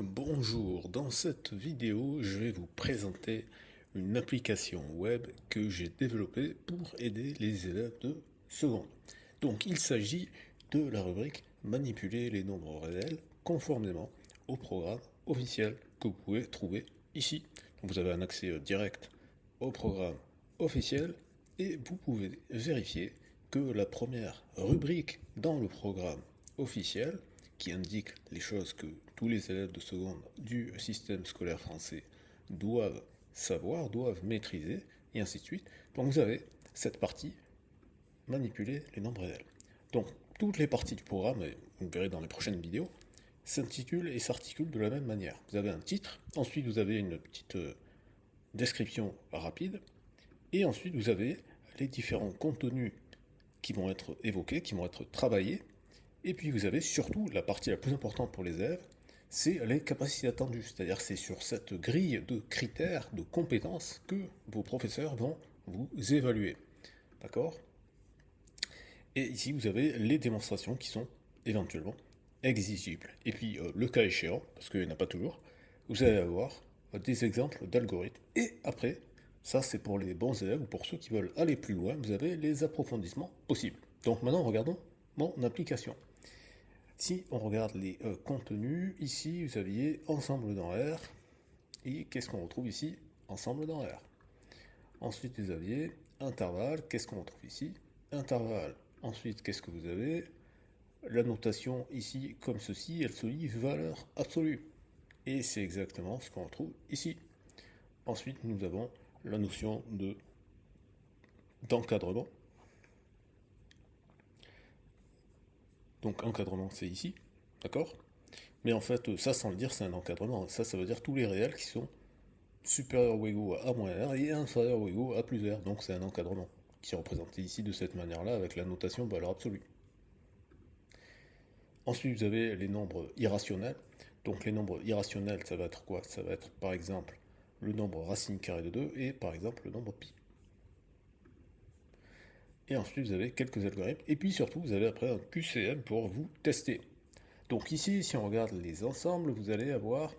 Bonjour, dans cette vidéo, je vais vous présenter une application web que j'ai développée pour aider les élèves de seconde. Donc, il s'agit de la rubrique Manipuler les nombres réels conformément au programme officiel que vous pouvez trouver ici. Donc, vous avez un accès direct au programme officiel et vous pouvez vérifier que la première rubrique dans le programme officiel qui indique les choses que tous les élèves de seconde du système scolaire français doivent savoir, doivent maîtriser, et ainsi de suite. Donc vous avez cette partie, manipuler les nombres réels. Donc toutes les parties du programme, et vous le verrez dans les prochaines vidéos, s'intitulent et s'articulent de la même manière. Vous avez un titre, ensuite vous avez une petite description rapide, et ensuite vous avez les différents contenus qui vont être évoqués, qui vont être travaillés, et puis vous avez surtout la partie la plus importante pour les élèves, c'est les capacités attendues. C'est-à-dire que c'est sur cette grille de critères, de compétences que vos professeurs vont vous évaluer. D'accord? Et ici, vous avez les démonstrations qui sont éventuellement exigibles. Et puis, le cas échéant, parce qu'il n'y en a pas toujours, vous allez avoir des exemples d'algorithmes. Et après, ça c'est pour les bons élèves ou pour ceux qui veulent aller plus loin, vous avez les approfondissements possibles. Donc maintenant, regardons mon application. Si on regarde les contenus, ici vous aviez ensemble dans R, et qu'est-ce qu'on retrouve ici? Ensemble dans R. Ensuite vous aviez intervalle, qu'est-ce qu'on retrouve ici? Intervalle. Ensuite qu'est-ce que vous avez? La notation ici comme ceci, elle se lit valeur absolue. Et c'est exactement ce qu'on retrouve ici. Ensuite nous avons la notion d'encadrement. Donc encadrement c'est ici, d'accord? Mais en fait ça sans le dire c'est un encadrement. Ça veut dire tous les réels qui sont supérieur ou égaux à moins R et inférieur ou égaux à plus R. Donc c'est un encadrement qui est représenté ici de cette manière-là avec la notation valeur absolue. Ensuite, vous avez les nombres irrationnels. Donc les nombres irrationnels, ça va être quoi? Ça va être par exemple le nombre racine carrée de 2 et par exemple le nombre pi. Et ensuite, vous avez quelques algorithmes. Et puis surtout, vous avez après un QCM pour vous tester. Donc ici, si on regarde les ensembles, vous allez avoir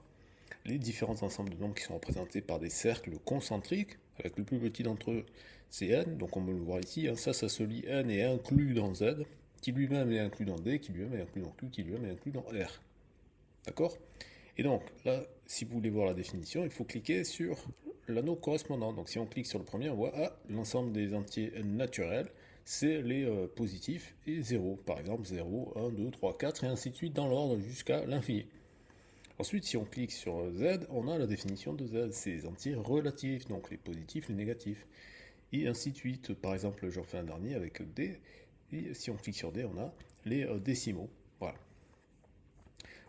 les différents ensembles de nombres qui sont représentés par des cercles concentriques, avec le plus petit d'entre eux, c'est n, donc on peut le voir ici, hein, ça se lit n est inclus dans z, qui lui-même est inclus dans d, qui lui-même est inclus dans q, qui lui-même est inclus dans r. D'accord? Et donc là, si vous voulez voir la définition, il faut cliquer sur l'anneau correspondant. Donc si on clique sur le premier, on voit l'ensemble des entiers naturels, c'est les positifs et 0. Par exemple 0, 1, 2, 3, 4 et ainsi de suite dans l'ordre jusqu'à l'infini. Ensuite, si on clique sur Z, on a la définition de Z, c'est les entiers relatifs, donc les positifs, les négatifs, et ainsi de suite. Par exemple, j'en fais un dernier avec D, et si on clique sur D, on a les décimaux. Voilà.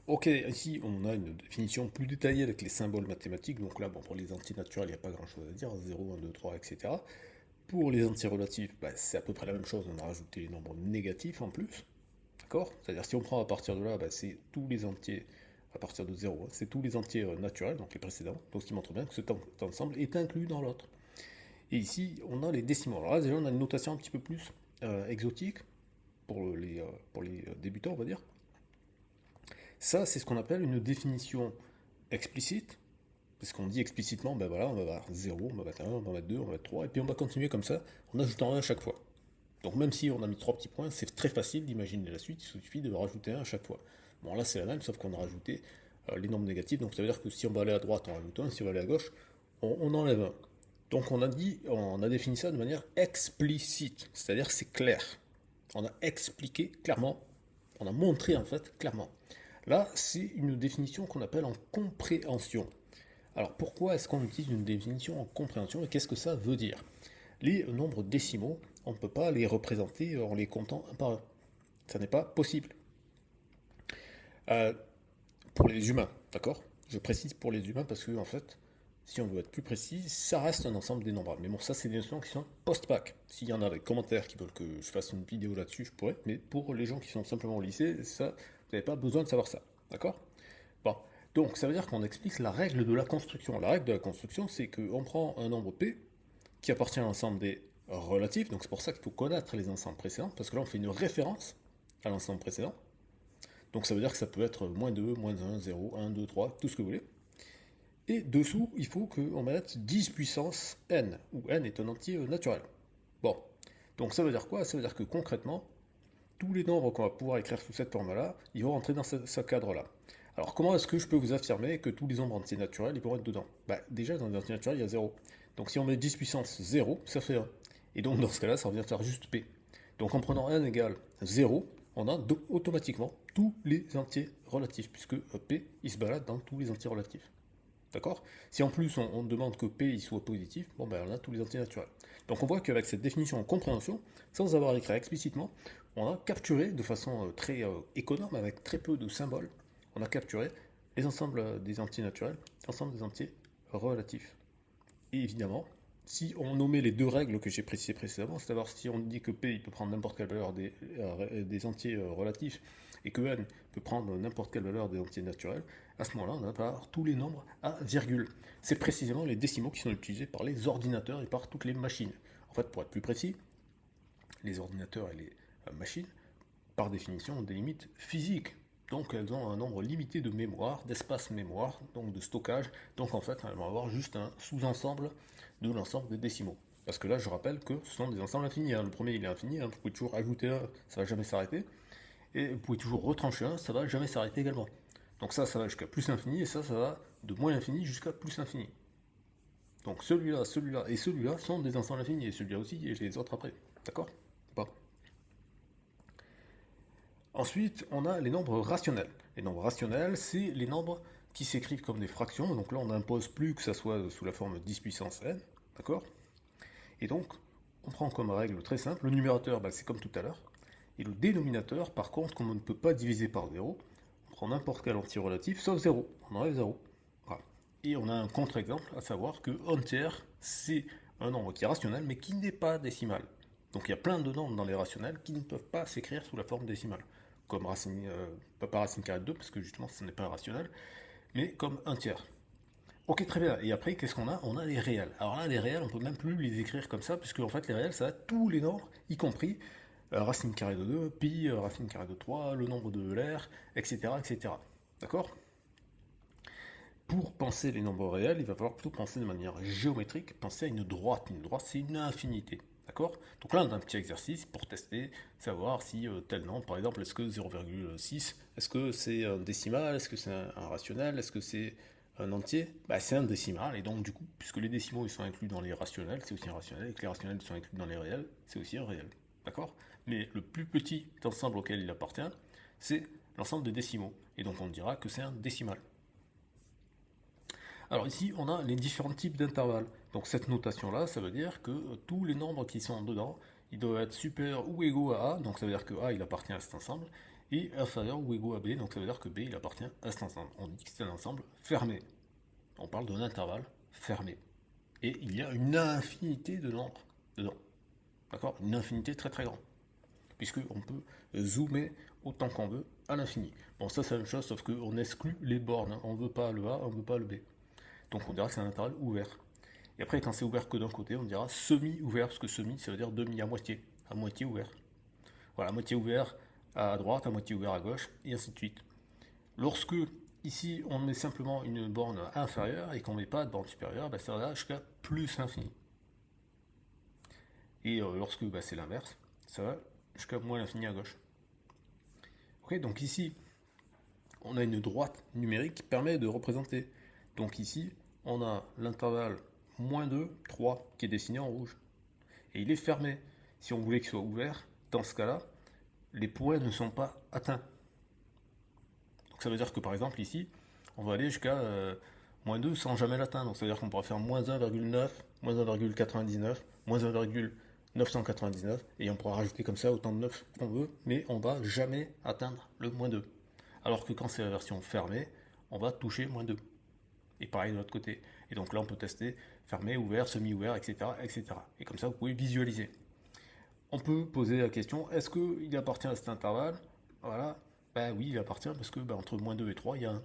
Ok, ici on a une définition plus détaillée avec les symboles mathématiques, donc là, bon, pour les entiers naturels, il n'y a pas grand chose à dire, 0, 1, 2, 3, etc. Pour les entiers relatifs, c'est à peu près la même chose, on a rajouté les nombres négatifs en plus, d'accord? C'est-à-dire si on prend à partir de là, c'est tous les entiers à partir de 0, c'est tous les entiers naturels, donc les précédents, donc ce qui montre bien que cet ensemble est inclus dans l'autre. Et ici, on a les décimaux. Alors là, déjà, on a une notation un petit peu plus exotique pour les débutants, on va dire. Ça, c'est ce qu'on appelle une définition explicite, parce qu'on dit explicitement, ben voilà, on va avoir 0, on va mettre 1, on va mettre 2, on va mettre 3, et puis on va continuer comme ça, en ajoutant 1 à chaque fois. Donc même si on a mis 3 petits points, c'est très facile d'imaginer la suite, il suffit de rajouter 1 à chaque fois. Bon là c'est la même, sauf qu'on a rajouté les nombres négatifs, donc ça veut dire que si on va aller à droite, on rajoute 1, si on va aller à gauche, on enlève 1. Donc on a défini ça de manière explicite, c'est-à-dire que c'est clair. On a expliqué clairement, on a montré en fait clairement. Là, c'est une définition qu'on appelle en compréhension. Alors pourquoi est-ce qu'on utilise une définition en compréhension et qu'est-ce que ça veut dire? Les nombres décimaux, on ne peut pas les représenter en les comptant un par un. Ça n'est pas possible. Euh, pour les humains, d'accord? Je précise pour les humains parce que, en fait, si on veut être plus précis, ça reste un ensemble dénombrable. Mais bon, ça, c'est des notions qui sont post-bac. S'il y en a des commentaires qui veulent que je fasse une vidéo là-dessus, je pourrais. Mais pour les gens qui sont simplement au lycée, ça, vous n'avez pas besoin de savoir ça. D'accord? Bon. Donc, ça veut dire qu'on explique la règle de la construction. La règle de la construction, c'est qu'on prend un nombre P qui appartient à l'ensemble des relatifs. Donc, c'est pour ça qu'il faut connaître les ensembles précédents, parce que là, on fait une référence à l'ensemble précédent. Donc ça veut dire que ça peut être moins 2, moins 1, 0, 1, 2, 3, tout ce que vous voulez. Et dessous, il faut qu'on mette 10 puissance n, où n est un entier naturel. Bon, donc ça veut dire quoi? Ça veut dire que concrètement, tous les nombres qu'on va pouvoir écrire sous cette forme-là, ils vont rentrer dans ce cadre-là. Alors comment est-ce que je peux vous affirmer que tous les nombres entiers naturels, ils vont être dedans? Déjà, dans les entiers naturels, il y a 0. Donc si on met 10 puissance 0, ça fait 1. Et donc dans ce cas-là, ça revient faire juste P. Donc en prenant n égale 0, on a automatiquement tous les entiers relatifs, puisque P, il se balade dans tous les entiers relatifs. D'accord? Si en plus on demande que P il soit positif, bon ben on a tous les entiers naturels. Donc on voit qu'avec cette définition en compréhension, sans avoir écrit explicitement, on a capturé de façon très économe, avec très peu de symboles, on a capturé les ensembles des entiers naturels, l'ensemble des entiers relatifs. Et évidemment, si on nommait les deux règles que j'ai précisées précédemment, c'est-à-dire si on dit que P il peut prendre n'importe quelle valeur des entiers relatifs et que N peut prendre n'importe quelle valeur des entiers naturels, à ce moment-là, on va avoir tous les nombres à virgule. C'est précisément les décimaux qui sont utilisés par les ordinateurs et par toutes les machines. En fait, pour être plus précis, les ordinateurs et les machines, par définition, ont des limites physiques. Donc elles ont un nombre limité de mémoire, d'espace mémoire, donc de stockage. Donc en fait, elles vont avoir juste un sous-ensemble de l'ensemble des décimaux. Parce que là, je rappelle que ce sont des ensembles infinis. Le premier, il est infini. Vous pouvez toujours ajouter un, ça ne va jamais s'arrêter. Et vous pouvez toujours retrancher un, ça ne va jamais s'arrêter également. Donc ça va jusqu'à plus infini, et ça va de moins infini jusqu'à plus infini. Donc celui-là, celui-là et celui-là sont des ensembles infinis, et celui-là aussi, et les autres après. D'accord? Bon. Ensuite, on a les nombres rationnels. Les nombres rationnels, c'est les nombres qui s'écrivent comme des fractions. Donc là, on n'impose plus que ça soit sous la forme 10 puissance n. D'accord? Et donc, on prend comme règle très simple, le numérateur, c'est comme tout à l'heure. Et le dénominateur, par contre, comme on ne peut pas diviser par 0, on prend n'importe quel entier relatif, sauf 0. On enlève 0. Voilà. Et on a un contre-exemple, à savoir que entière, c'est un nombre qui est rationnel, mais qui n'est pas décimal. Donc il y a plein de nombres dans les rationnels qui ne peuvent pas s'écrire sous la forme décimale. Comme racine, pas racine carrée de 2, parce que justement ce n'est pas un rationnel, mais comme un tiers. Ok, très bien. Et après, qu'est-ce qu'on a? On a les réels. Alors là, les réels, on peut même plus les écrire comme ça, puisque en fait, les réels, ça a tous les nombres, y compris racine carrée de 2, pi, racine carrée de 3, le nombre de Euler, etc. etc. D'accord? Pour penser les nombres réels, il va falloir plutôt penser de manière géométrique, penser à une droite. Une droite, c'est une infinité. D'accord? Donc là, on a un petit exercice pour tester, savoir si tel nombre, par exemple, est-ce que 0,6, est-ce que c'est un décimal, est-ce que c'est un rationnel, est-ce que c'est un entier? C'est un décimal, et donc du coup, puisque les décimaux ils sont inclus dans les rationnels, c'est aussi un rationnel, et que les rationnels sont inclus dans les réels, c'est aussi un réel. D'accord? Mais le plus petit ensemble auquel il appartient, c'est l'ensemble des décimaux. Et donc on dira que c'est un décimal. Alors ici, on a les différents types d'intervalles. Donc cette notation-là, ça veut dire que tous les nombres qui sont dedans, ils doivent être supérieurs ou égaux à A, donc ça veut dire que A, il appartient à cet ensemble, et inférieurs ou égaux à B, donc ça veut dire que B, il appartient à cet ensemble. On dit que c'est un ensemble fermé. On parle d'un intervalle fermé. Et il y a une infinité de nombres dedans. D'accord? Une infinité très très grande. Puisqu'on peut zoomer autant qu'on veut à l'infini. Bon, ça c'est la même chose, sauf qu'on exclut les bornes. On ne veut pas le A, on ne veut pas le B. Donc on dira que c'est un intervalle ouvert. Et après, quand c'est ouvert que d'un côté, on dira semi-ouvert, parce que semi, ça veut dire demi, à moitié ouvert. Voilà, à moitié ouvert à droite, à moitié ouvert à gauche, et ainsi de suite. Lorsque, ici, on met simplement une borne inférieure, et qu'on ne met pas de borne supérieure, ça va jusqu'à plus infini. Et lorsque c'est l'inverse, ça va jusqu'à moins l'infini à gauche. Ok, donc ici, on a une droite numérique qui permet de représenter. Donc ici, on a l'intervalle moins 2, 3 qui est dessiné en rouge. Et il est fermé. Si on voulait qu'il soit ouvert, dans ce cas-là, les points ne sont pas atteints. Donc ça veut dire que par exemple ici, on va aller jusqu'à moins 2 sans jamais l'atteindre. Donc ça veut dire qu'on pourra faire moins 1,9, moins 1,99, moins 1,999, et on pourra rajouter comme ça autant de 9 qu'on veut, mais on ne va jamais atteindre le moins 2. Alors que quand c'est la version fermée, on va toucher moins 2. Et pareil de l'autre côté. Et donc là, on peut tester fermé, ouvert, semi-ouvert, etc., etc. Et comme ça, vous pouvez visualiser. On peut poser la question, est-ce qu'il appartient à cet intervalle? Voilà. Oui, il appartient parce que entre moins 2 et 3, il y a 1.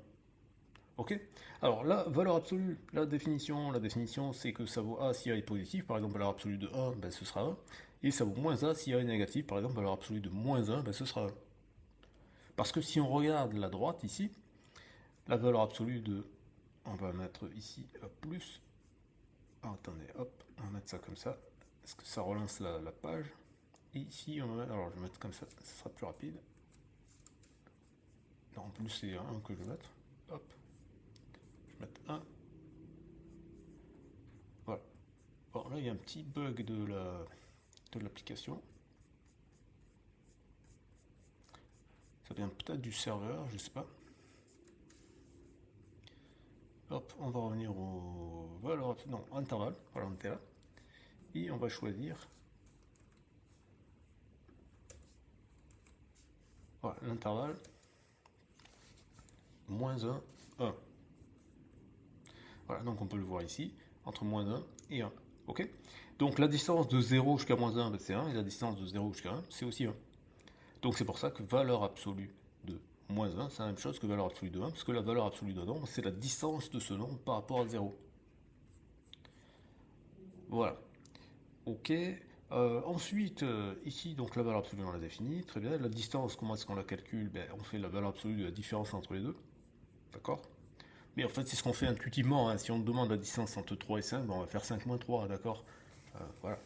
Ok? Alors la valeur absolue, la définition c'est que ça vaut A si A est positif, par exemple valeur absolue de 1, ce sera 1. Et ça vaut moins A si A est négatif, par exemple valeur absolue de moins 1, ce sera 1. Parce que si on regarde la droite ici, la valeur absolue de... On va mettre ici plus. Ah, attendez, hop, on va mettre ça comme ça. Est-ce que ça relance la page? Et ici, on va mettre... Alors, je vais mettre comme ça sera plus rapide. Non, en plus, c'est 1 que je vais mettre. Hop. Je vais mettre 1. Voilà. Bon, là, il y a un petit bug de l'application. Ça vient peut-être du serveur, je sais pas. Hop, on va revenir au valeur, non, intervalle. Voilà, on était là. Et on va choisir, voilà, l'intervalle moins 1, 1. Voilà, donc on peut le voir ici, entre moins 1 et 1. Ok? Donc la distance de 0 jusqu'à moins 1, ben, c'est 1, et la distance de 0 jusqu'à 1, c'est aussi 1. Donc c'est pour ça que valeur absolue de moins 1, c'est la même chose que valeur absolue de 1, parce que la valeur absolue d'un nombre, c'est la distance de ce nombre par rapport à 0. Voilà. Ok. Ensuite, ici, donc la valeur absolue, on l'a définie. Très bien. La distance, comment est-ce qu'on la calcule? Ben, on fait la valeur absolue de la différence entre les deux. D'accord? Mais en fait, c'est ce qu'on fait intuitivement, hein. Si on demande la distance entre 3 et 5, ben, on va faire 5 moins 3, d'accord? Voilà.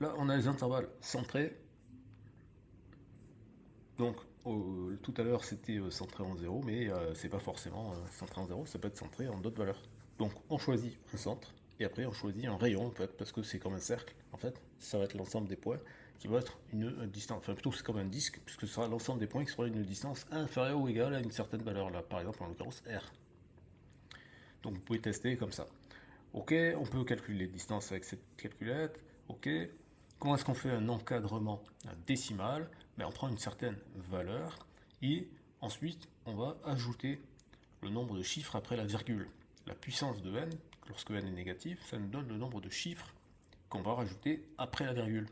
Là, on a les intervalles centrés. Donc, tout à l'heure, c'était centré en 0, mais c'est pas forcément centré en 0, ça peut être centré en d'autres valeurs. Donc, on choisit un centre, et après, on choisit un rayon, en fait, parce que c'est comme un cercle, en fait, ça va être l'ensemble des points qui va être une distance, enfin plutôt c'est comme un disque, puisque ce sera l'ensemble des points qui sera une distance inférieure ou égale à une certaine valeur, là, par exemple, en l'occurrence, R. Donc, vous pouvez tester comme ça. Ok, on peut calculer les distances avec cette calculette. Ok, comment est-ce qu'on fait un encadrement décimal? Ben, on prend une certaine valeur et ensuite on va ajouter le nombre de chiffres après la virgule. La puissance de n, lorsque n est négatif, ça nous donne le nombre de chiffres qu'on va rajouter après la virgule.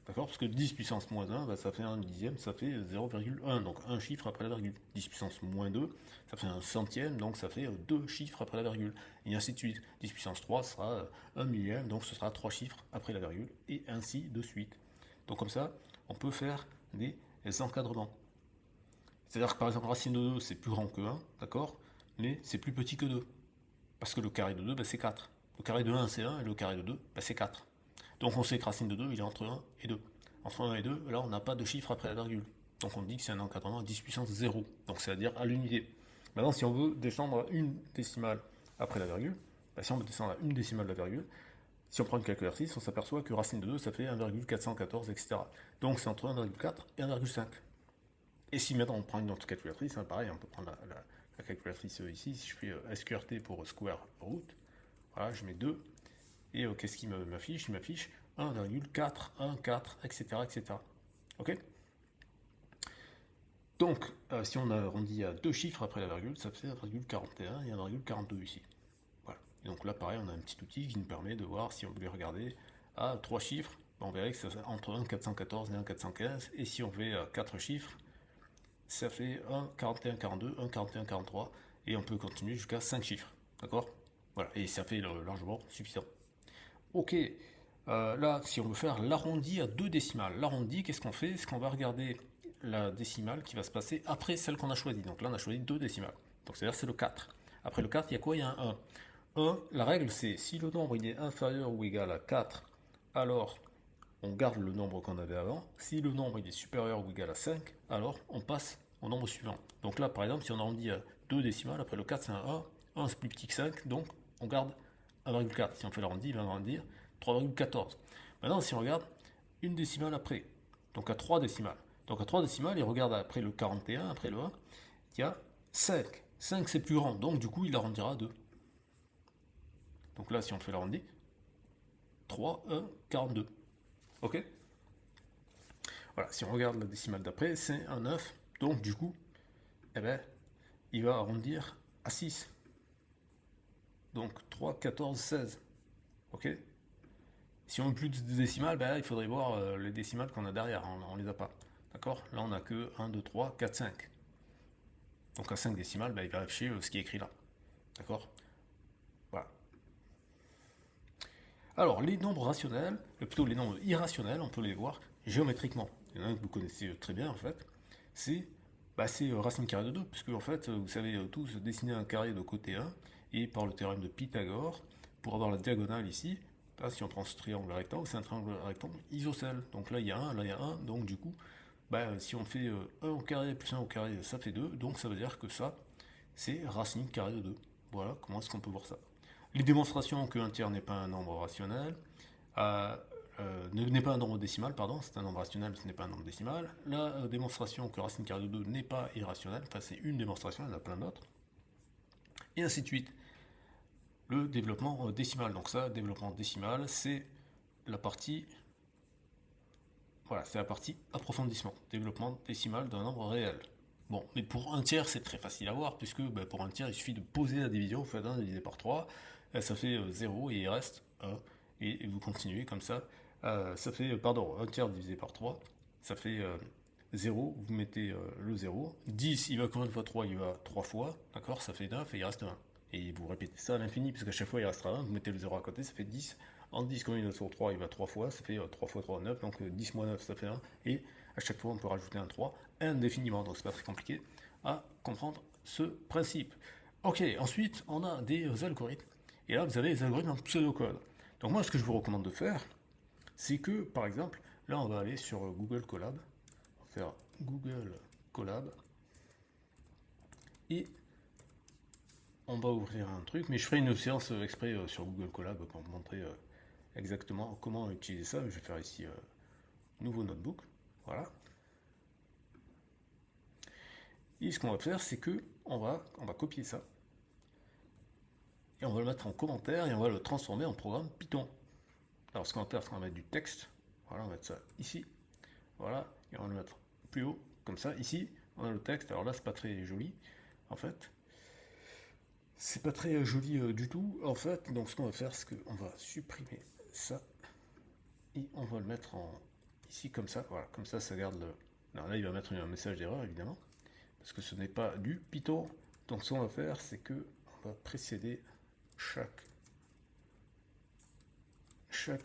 D'accord? Parce que 10 puissance moins 1, bah, ça fait un dixième, ça fait 0,1, donc un chiffre après la virgule. 10 puissance moins 2, ça fait un centième, donc ça fait 2 chiffres après la virgule. Et ainsi de suite. 10 puissance 3 sera 1 millième, donc ce sera 3 chiffres après la virgule, et ainsi de suite. Donc comme ça, on peut faire des encadrements. C'est-à-dire que par exemple, racine de 2, c'est plus grand que 1, d'accord? Mais c'est plus petit que 2. Parce que le carré de 2, bah, c'est 4. Le carré de 1, c'est 1, et le carré de 2, bah, c'est 4. Donc on sait que racine de 2, il est entre 1 et 2. Entre 1 et 2, là, on n'a pas de chiffre après la virgule. Donc on dit que c'est un encadrement à 10 puissance 0. Donc c'est-à-dire à l'unité. Maintenant, si on veut descendre à une décimale après la virgule, bah, si on veut descendre à une décimale de la virgule, si on prend une calculatrice, on s'aperçoit que racine de 2, ça fait 1,414, etc. Donc c'est entre 1,4 et 1,5. Et si maintenant on prend une autre calculatrice, hein, pareil, on peut prendre la calculatrice ici. Si je fais SQRT pour square root, voilà, je mets 2. Et qu'est-ce qu'il m'affiche? Il m'affiche 1,4, 1,4, etc., etc. Ok? Donc, si on arrondit à deux chiffres après la virgule, ça fait 1,41 et 1,42 ici. Voilà. Et donc là, pareil, on a un petit outil qui nous permet de voir si on veut regarder à trois chiffres. On verrait que ça fait entre 1,414 et 1,415. Et si on fait 4 chiffres, ça fait 1,41, 42, 1,41, 43. Et on peut continuer jusqu'à 5 chiffres. D'accord? Voilà. Et ça fait largement suffisant. Ok, là, si on veut faire l'arrondi à deux décimales, l'arrondi, qu'est-ce qu'on fait? C'est qu'on va regarder la décimale qui va se passer après celle qu'on a choisie. Donc là, on a choisi deux décimales. Donc c'est-à-dire c'est le 4. Après le 4, il y a quoi? Il y a un 1. 1, la règle, c'est si le nombre il est inférieur ou égal à 4, alors on garde le nombre qu'on avait avant. Si le nombre il est supérieur ou égal à 5, alors on passe au nombre suivant. Donc là, par exemple, si on arrondit à deux décimales, après le 4, c'est un 1. 1, c'est plus petit que 5, donc on garde 1,4. Si on fait l'arrondi, il va grandir 3,14. Maintenant, si on regarde une décimale après, donc à 3 décimales. Donc à 3 décimales, il regarde après le 41, après le 1, il y a 5. 5 c'est plus grand, donc du coup il arrondira à 2. Donc là, si on fait l'arrondi, 3, 1, 42. Ok? Voilà, si on regarde la décimale d'après, c'est un 9. Donc du coup, eh ben, il va arrondir à 6. Donc 3, 14, 16. Ok? Si on veut plus de décimales, ben, il faudrait voir les décimales qu'on a derrière. On ne les a pas. D'accord? Là, on n'a que 1, 2, 3, 4, 5. Donc à 5 décimales, ben, il va afficher ce qui est écrit là. D'accord? Voilà. Alors, les nombres rationnels, plutôt les nombres irrationnels, on peut les voir géométriquement. il y en a un que vous connaissez très bien en fait, c'est racine carrée de 2, puisque en fait, vous savez tous dessiner un carré de côté 1, et par le théorème de Pythagore, pour avoir la diagonale ici, là, si on prend ce triangle rectangle, c'est un triangle rectangle isocèle. Donc là il y a 1, là il y a 1, donc du coup, si on fait 1 au carré plus 1 au carré, ça fait 2, donc ça veut dire que ça, c'est racine carrée de 2. Voilà comment est-ce qu'on peut voir ça. Les démonstrations qu'un tiers n'est pas un nombre rationnel, n'est pas un nombre décimal, pardon, c'est un nombre rationnel, mais ce n'est pas un nombre décimal. La démonstration que racine carrée de 2 n'est pas irrationnelle, enfin c'est une démonstration, il y en a plein d'autres. Et ainsi de suite. Le développement décimal, donc ça, développement décimal, c'est la partie, voilà, c'est la partie approfondissement, développement décimal d'un nombre réel. Bon, mais pour un tiers, c'est très facile à voir, puisque pour un tiers, il suffit de poser la division, vous faites 1 divisé par 3, ça fait 0 et il reste 1, et vous continuez comme ça. Ça fait, pardon, un tiers divisé par 3, ça fait 0, vous mettez le 0. 10, il va combien de fois 3? Il va 3 fois, d'accord? Ça fait 9 et il reste 1. Et vous répétez ça à l'infini, puisqu'à chaque fois il restera 1, vous mettez le 0 à côté, ça fait 10. En 10, comme il va sur 3, il va 3 fois, ça fait 3 fois 3, 9, donc 10 moins 9, ça fait 1. Et à chaque fois, on peut rajouter un 3 indéfiniment, donc c'est pas très compliqué à comprendre ce principe. Ok, ensuite, on a des algorithmes. Et là, vous avez les algorithmes en pseudocode. Donc moi, ce que je vous recommande de faire, c'est que, par exemple, là, on va aller sur Google Colab, on va faire Google Colab, et on va ouvrir un truc, mais je ferai une séance exprès sur Google Colab pour vous montrer exactement comment utiliser ça. Je vais faire ici nouveau notebook, voilà. Et ce qu'on va faire, c'est que on va copier ça, et on va le mettre en commentaire, et on va le transformer en programme Python. Alors ce qu'on va faire, c'est qu'on va mettre du texte, voilà, on va mettre ça ici, voilà, et on va le mettre plus haut, comme ça, ici, on a le texte, alors là, c'est pas très joli, en fait, c'est pas très joli du tout, en fait, donc ce qu'on va faire, c'est qu'on va supprimer ça, et on va le mettre ici, comme ça, voilà, comme ça, ça garde le... Alors là, il va mettre un message d'erreur, évidemment, parce que ce n'est pas du Python, donc ce qu'on va faire, c'est que on va précéder chaque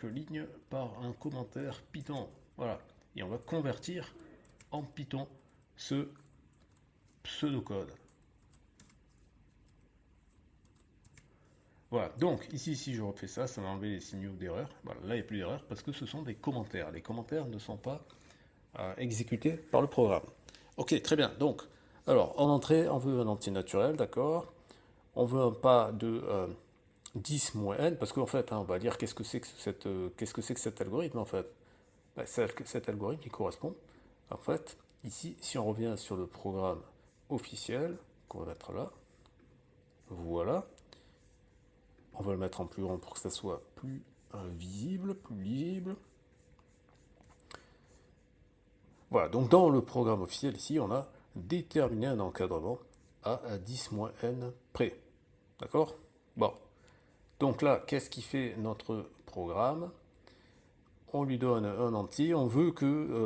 ligne par un commentaire Python. Voilà. Et on va convertir en Python ce pseudocode. Voilà. Donc, ici, si je refais ça, ça va enlever les signaux d'erreur. Voilà. Là, il n'y a plus d'erreur parce que ce sont des commentaires. Les commentaires ne sont pas exécutés par le programme. Ok, très bien. Donc, alors, en entrée, on veut un entier naturel, d'accord. On veut un pas de 10 moins n, parce qu'en fait, on va lire qu'est-ce que c'est que cet algorithme, en fait. Cet algorithme qui correspond, en fait, ici, si on revient sur le programme officiel, qu'on va mettre là, voilà, on va le mettre en plus grand pour que ça soit plus visible, plus lisible. Voilà, donc dans le programme officiel, ici, on a déterminé un encadrement à 10 moins n près. D'accord? Bon. Donc là, qu'est-ce qui fait notre programme? On lui donne un entier, on veut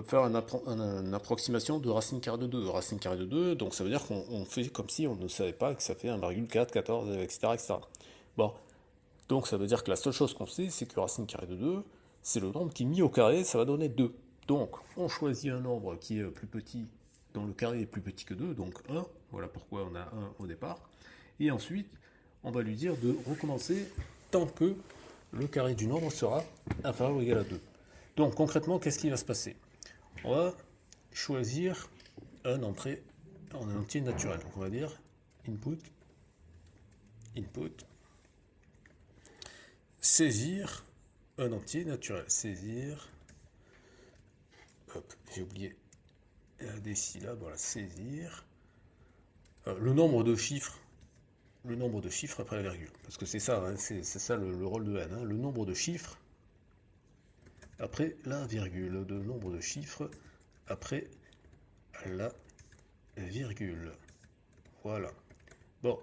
faire une approximation de racine carrée de 2. Racine carrée de 2, donc ça veut dire qu'on fait comme si on ne savait pas que ça fait 1,4, 14, etc., etc. Bon, donc ça veut dire que la seule chose qu'on sait, c'est que racine carrée de 2, c'est le nombre qui mis au carré, ça va donner 2. Donc, on choisit un nombre qui est plus petit, dont le carré est plus petit que 2, donc 1. Voilà pourquoi on a 1 au départ. Et ensuite, on va lui dire de recommencer tant que le carré du nombre sera inférieur ou égal à 2. Donc concrètement, qu'est-ce qui va se passer? On va choisir un entier naturel. Donc on va dire input, saisir un entier naturel. Saisir, hop, j'ai oublié des syllabes, voilà, saisir le nombre de chiffres après la virgule. Parce que c'est ça, hein, c'est ça le rôle de n, hein, le nombre de chiffres après la virgule, de nombre de chiffres après la virgule. Voilà. Bon.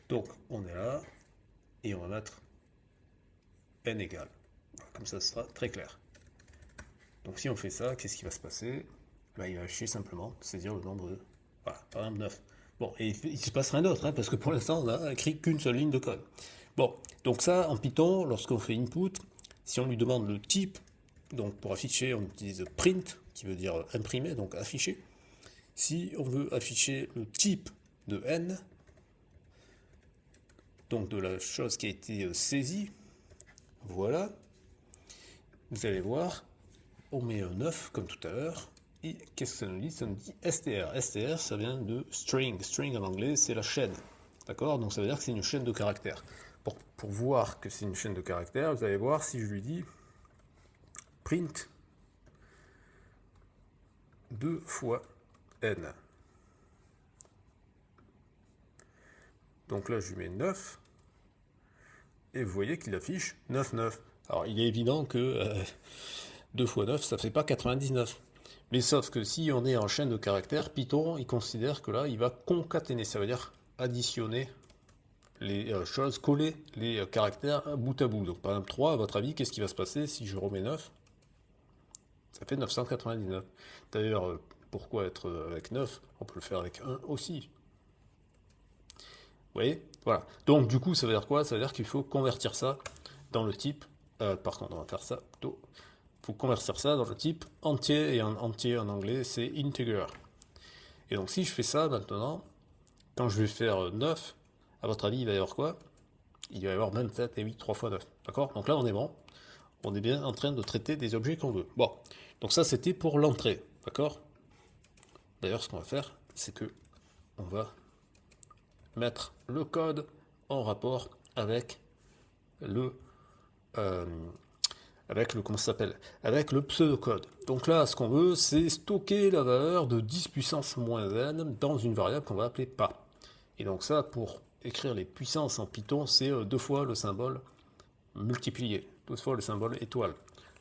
Donc, on est là, et on va mettre n égale. Comme ça, ce sera très clair. Donc, si on fait ça, qu'est-ce qui va se passer? Il va afficher simplement, c'est-à-dire le nombre de... Voilà, par exemple 9. Bon, et il ne se passe rien d'autre, hein, parce que pour l'instant, on n'a écrit qu'une seule ligne de code. Bon, donc ça, en Python, lorsqu'on fait input, si on lui demande le type, donc pour afficher, on utilise print, qui veut dire imprimer, donc afficher. Si on veut afficher le type de n, donc de la chose qui a été saisie, voilà, vous allez voir, on met un 9 comme tout à l'heure, et qu'est-ce que ça nous dit? Ça nous dit str. Str, ça vient de string. String en anglais, c'est la chaîne. D'accord? Donc ça veut dire que c'est une chaîne de caractères. Pour voir que c'est une chaîne de caractères, vous allez voir si je lui dis print 2 fois n. Donc là, je lui mets 9. Et vous voyez qu'il affiche 9, 9. Alors il est évident que 2 fois 9, ça ne fait pas 99. Mais sauf que si on est en chaîne de caractères, Python, il considère que là, il va concaténer, ça veut dire additionner les choses, coller les caractères bout à bout. Donc par exemple 3, à votre avis, qu'est-ce qui va se passer si je remets 9? Ça fait 999. D'ailleurs, pourquoi être avec 9? On peut le faire avec 1 aussi. Vous voyez? Voilà. Donc du coup, ça veut dire quoi? Ça veut dire qu'il faut convertir ça dans le type... par contre, on va faire ça plutôt. Il faut convertir ça dans le type entier, et en entier en anglais, c'est integer. Et donc si je fais ça maintenant, quand je vais faire 9, à votre avis, il va y avoir quoi? Il va y avoir 27 et 8, 3 fois 9. D'accord? Donc là, on est bon. On est bien en train de traiter des objets qu'on veut. Bon. Donc ça, c'était pour l'entrée. D'accord? D'ailleurs, ce qu'on va faire, c'est que on va mettre le code en rapport avec le comment ça s'appelle, avec le pseudocode. Donc là, ce qu'on veut, c'est stocker la valeur de 10 puissance moins n dans une variable qu'on va appeler pas. Et donc ça, pour écrire les puissances en Python, c'est 2 fois le symbole multiplié, 2 fois le symbole étoile.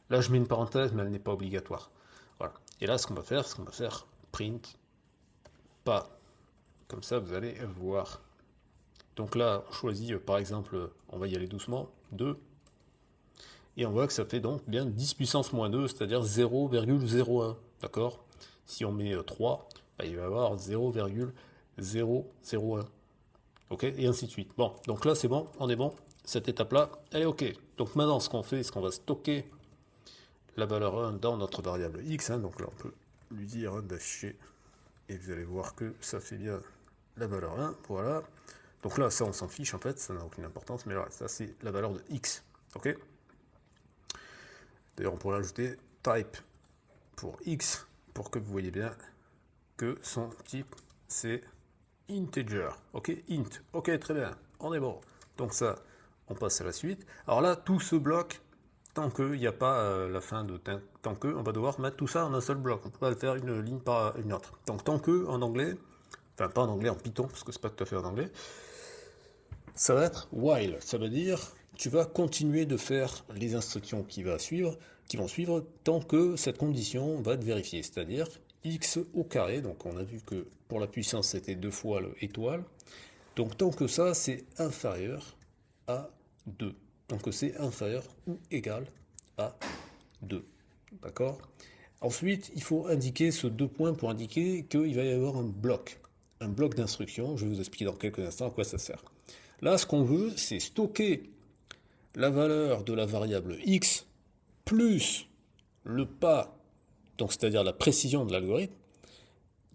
Là, je mets une parenthèse, mais elle n'est pas obligatoire. Voilà. Et là, ce qu'on va faire, print pas. Comme ça, vous allez voir. Donc là, on choisit, par exemple, on va y aller doucement, 2. Et on voit que ça fait donc bien 10 puissance moins 2, c'est-à-dire 0,01. D'accord? Si on met 3, bah, il va y avoir 0,001. Ok? Et ainsi de suite. Bon, donc là, c'est bon, on est bon. Cette étape-là, elle est ok. Donc maintenant, ce qu'on fait, c'est qu'on va stocker la valeur 1 dans notre variable x. Donc là, on peut lui dire d'afficher. Et vous allez voir que ça fait bien la valeur 1. Voilà. Donc là, ça, on s'en fiche en fait, ça n'a aucune importance. Mais là, ça, c'est la valeur de x. Ok? D'ailleurs, on pourrait ajouter type pour x pour que vous voyez bien que son type c'est integer. Ok, int. Ok, très bien, on est bon. Donc ça, on passe à la suite. Alors là, tout se bloque tant qu'il n'y a pas la fin de tant que, on va devoir mettre tout ça en un seul bloc. On ne peut pas le faire une ligne par une autre. Donc tant que en anglais, enfin pas en anglais, en Python, parce que c'est pas tout à fait en anglais, ça va être while. Ça veut dire tu vas continuer de faire les instructions qui vont suivre tant que cette condition va être vérifiée, c'est-à-dire x au carré, donc on a vu que pour la puissance c'était 2 fois l'étoile, donc tant que ça c'est inférieur à 2, donc que c'est inférieur ou égal à 2, d'accord? Ensuite, il faut indiquer ce 2 points pour indiquer qu'il va y avoir un bloc d'instructions, je vais vous expliquer dans quelques instants à quoi ça sert. Là, ce qu'on veut, c'est stocker la valeur de la variable x plus le pas, donc c'est-à-dire la précision de l'algorithme,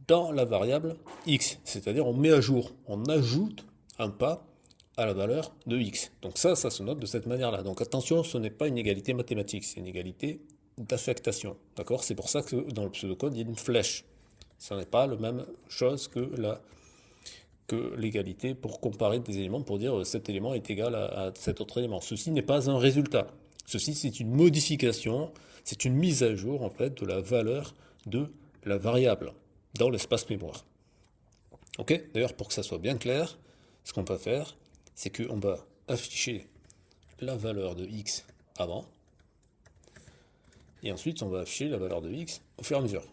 dans la variable x. C'est-à-dire on met à jour, on ajoute un pas à la valeur de x. Donc ça se note de cette manière-là. Donc attention, ce n'est pas une égalité mathématique, c'est une égalité d'affectation. D'accord? C'est pour ça que dans le pseudocode, il y a une flèche. Ce n'est pas la même chose que l'égalité pour comparer des éléments, pour dire cet élément est égal à cet autre élément. Ceci n'est pas un résultat. Ceci, c'est une modification, c'est une mise à jour en fait de la valeur de la variable dans l'espace mémoire. Ok? D'ailleurs, pour que ça soit bien clair, ce qu'on va faire, c'est qu'on va afficher la valeur de x avant, et ensuite on va afficher la valeur de x au fur et à mesure.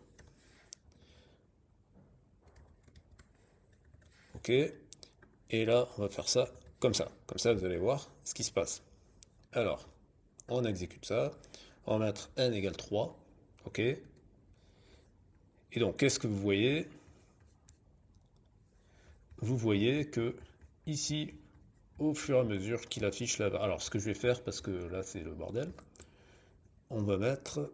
Ok? Et là, on va faire ça comme ça. Comme ça, vous allez voir ce qui se passe. Alors, on exécute ça. On va mettre n égale 3. Ok? Et donc, qu'est-ce que vous voyez? Vous voyez que ici, au fur et à mesure qu'il affiche la... Alors, ce que je vais faire, parce que là, c'est le bordel, on va mettre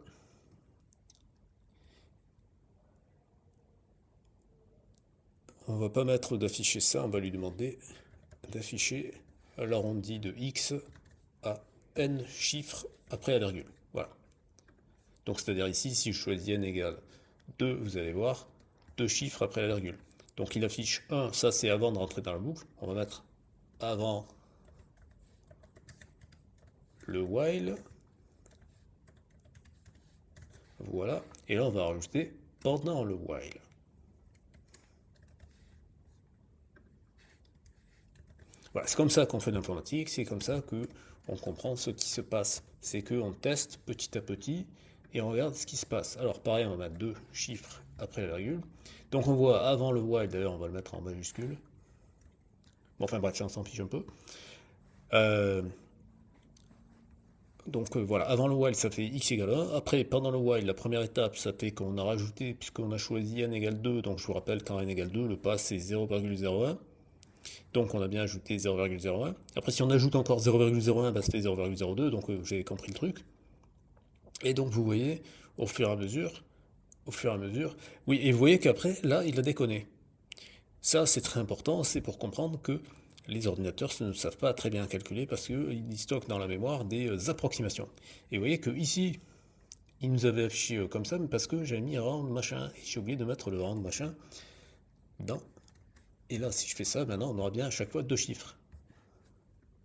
on va pas mettre d'afficher ça, on va lui demander d'afficher l'arrondi de x à n chiffres après la virgule. Voilà. Donc c'est-à-dire ici, si je choisis n égale 2, vous allez voir, 2 chiffres après la virgule. Donc il affiche 1, ça c'est avant de rentrer dans la boucle. On va mettre avant le while. Voilà. Et là on va rajouter pendant le while. Voilà, c'est comme ça qu'on fait de l'informatique, c'est comme ça qu'on comprend ce qui se passe. C'est qu'on teste petit à petit et on regarde ce qui se passe. Alors pareil, on va mettre 2 chiffres après la virgule. Donc on voit avant le while, d'ailleurs on va le mettre en majuscule. Bon, enfin bref, ça on s'en fiche un peu. Donc voilà, avant le while ça fait x égale 1. Après, pendant le while, la première étape, ça fait qu'on a rajouté, puisqu'on a choisi n égale 2. Donc je vous rappelle, quand n égale 2, le pas c'est 0,01. Donc on a bien ajouté 0,01. Après si on ajoute encore 0,01, bah, ça fait 0,02, donc vous avez compris le truc. Et donc vous voyez, au fur et à mesure, oui, et vous voyez qu'après, là, il a déconné. Ça, c'est très important, c'est pour comprendre que les ordinateurs ne savent pas très bien calculer parce qu'ils stockent dans la mémoire des approximations. Et vous voyez que ici, il nous avait affiché comme ça, mais parce que j'ai mis round machin, et j'ai oublié de mettre le round machin dans. Et là, si je fais ça, maintenant, on aura bien à chaque fois 2 chiffres.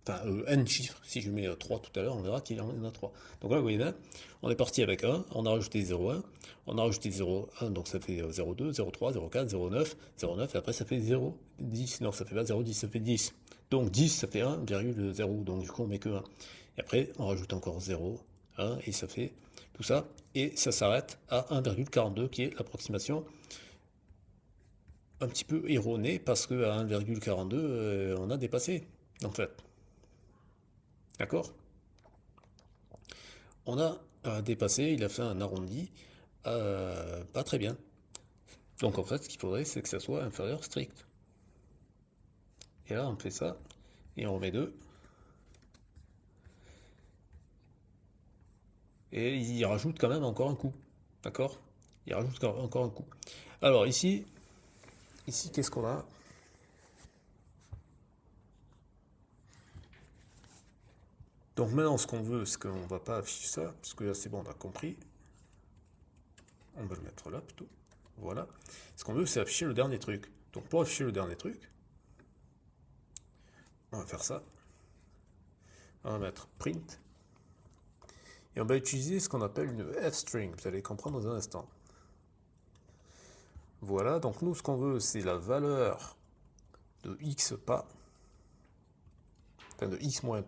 Enfin, n chiffres. Si je mets 3 tout à l'heure, on verra qu'il y en a 3. Donc là, vous voyez bien, on est parti avec 1, on a rajouté 0,1, on a rajouté 0,1, donc ça fait 0,2, 0,3, 0,4, 0,9, 0,9, et après ça fait 0,10. Non, ça fait pas 0,10, ça fait 10. Donc 10, ça fait 1,0, donc du coup on met que 1. Et après, on rajoute encore 0, 1, et ça fait tout ça, et ça s'arrête à 1,42, qui est l'approximation un petit peu erronée, parce qu'à 1,42, on a dépassé, en fait. D'accord? On a dépassé, il a fait un arrondi pas très bien. Donc en fait, ce qu'il faudrait, c'est que ça soit inférieur strict. Et là, on fait ça, et on remet 2. Et il rajoute quand même encore un coup. D'accord? Il rajoute encore un coup. Alors ici qu'est-ce qu'on a? Donc maintenant, ce qu'on veut, c'est qu'on ne va pas afficher ça, parce que là, c'est bon, on a compris. On va le mettre là, plutôt. Voilà. Ce qu'on veut, c'est afficher le dernier truc. Donc pour afficher le dernier truc, on va faire ça. On va mettre print. Et on va utiliser ce qu'on appelle une f-string. Vous allez comprendre dans un instant. Voilà, donc nous, ce qu'on veut, c'est la valeur de x pas. Enfin, de x moins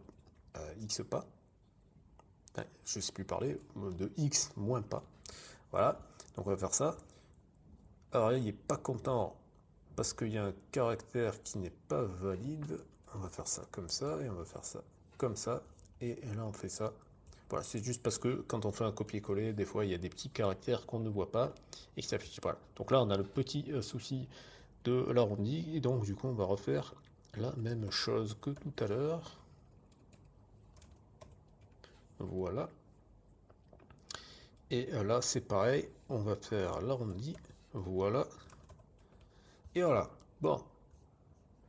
x pas. Enfin, je ne sais plus parler. De x moins pas. Voilà, donc on va faire ça. Alors là, il n'est pas content parce qu'il y a un caractère qui n'est pas valide. On va faire ça comme ça, et on va faire ça comme ça. Et là, on fait ça. Voilà, c'est juste parce que quand on fait un copier-coller, des fois il y a des petits caractères qu'on ne voit pas et qui s'affichent pas. Donc là, on a le petit souci de l'arrondi, et donc du coup, on va refaire la même chose que tout à l'heure. Voilà. Et là, c'est pareil, on va faire l'arrondi. Voilà. Et voilà. Bon.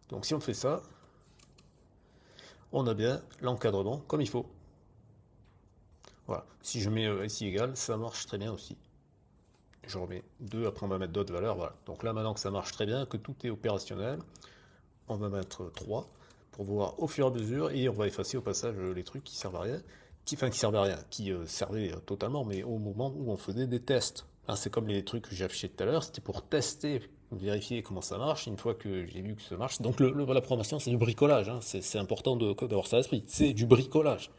Donc si on fait ça, on a bien l'encadrement comme il faut. Voilà. Si je mets ici égal, ça marche très bien aussi. Je remets 2, après on va mettre d'autres valeurs, voilà. Donc là maintenant que ça marche très bien, que tout est opérationnel, on va mettre 3 pour voir au fur et à mesure, et on va effacer au passage les trucs qui servent à rien, qui servent à rien, qui servaient totalement, mais au moment où on faisait des tests. Hein, c'est comme les trucs que j'ai affichés tout à l'heure, c'était pour tester, vérifier comment ça marche, une fois que j'ai vu que ça marche. Donc la programmation, c'est du bricolage, hein. C'est important d'avoir ça à l'esprit, c'est du bricolage.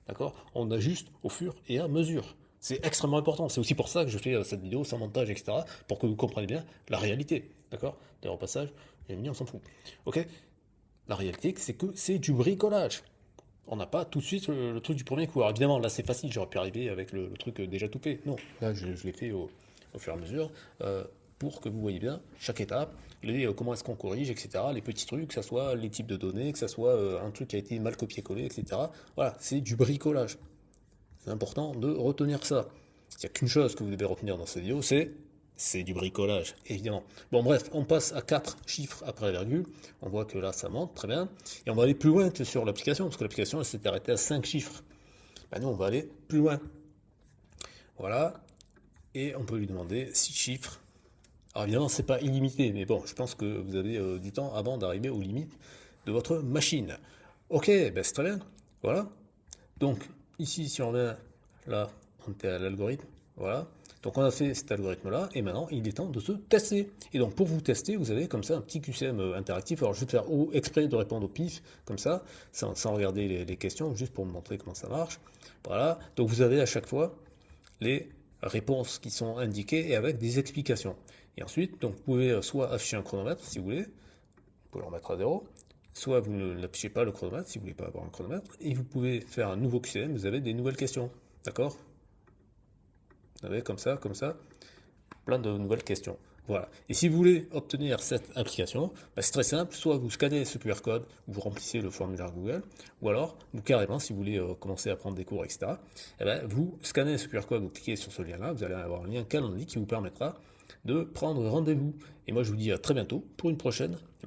D'accord? On ajuste au fur et à mesure. C'est extrêmement important. C'est aussi pour ça que je fais cette vidéo sans montage, etc. Pour que vous compreniez bien la réalité. D'accord? D'ailleurs, au passage, bienvenue, on s'en fout. Ok? La réalité, c'est que c'est du bricolage. On n'a pas tout de suite le truc du premier coup. Alors évidemment, là, c'est facile. J'aurais pu arriver avec le truc déjà tout fait. Non, là, je l'ai fait au fur et à mesure. Pour que vous voyez bien chaque étape, comment est-ce qu'on corrige, etc. Les petits trucs, que ce soit les types de données, que ce soit un truc qui a été mal copié-collé, etc. Voilà, c'est du bricolage. C'est important de retenir ça. Il n'y a qu'une chose que vous devez retenir dans cette vidéo, c'est c'est du bricolage, évidemment. Bon, bref, on passe à 4 chiffres après la virgule. On voit que là, ça monte, très bien. Et on va aller plus loin que sur l'application, parce que l'application, elle s'est arrêtée à 5 chiffres. Ben, nous, on va aller plus loin. Voilà. Et on peut lui demander 6 chiffres. Alors évidemment, c'est pas illimité, mais bon, je pense que vous avez du temps avant d'arriver aux limites de votre machine. Ok, ben c'est très bien. Voilà. Donc, ici, si on revient là, on était à l'algorithme. Voilà. Donc, on a fait cet algorithme-là, et maintenant, il est temps de se tester. Et donc, pour vous tester, vous avez comme ça un petit QCM interactif. Alors, je vais faire exprès de répondre au pif, comme ça, sans regarder les questions, juste pour vous montrer comment ça marche. Voilà. Donc, vous avez à chaque fois les réponses qui sont indiquées et avec des explications. Et ensuite, donc, vous pouvez soit afficher un chronomètre, si vous voulez, vous pouvez le remettre à 0, soit vous ne l'affichez pas le chronomètre, si vous ne voulez pas avoir un chronomètre, et vous pouvez faire un nouveau QCM, vous avez des nouvelles questions, d'accord? Vous avez comme ça, plein de nouvelles questions. Voilà. Et si vous voulez obtenir cette application, bah, c'est très simple, soit vous scannez ce QR code, vous remplissez le formulaire Google, ou alors, vous carrément, si vous voulez commencer à prendre des cours, etc., eh ben, vous scannez ce QR code, vous cliquez sur ce lien-là, vous allez avoir un lien calendrier qui vous permettra de prendre rendez-vous. Et moi, je vous dis à très bientôt pour une prochaine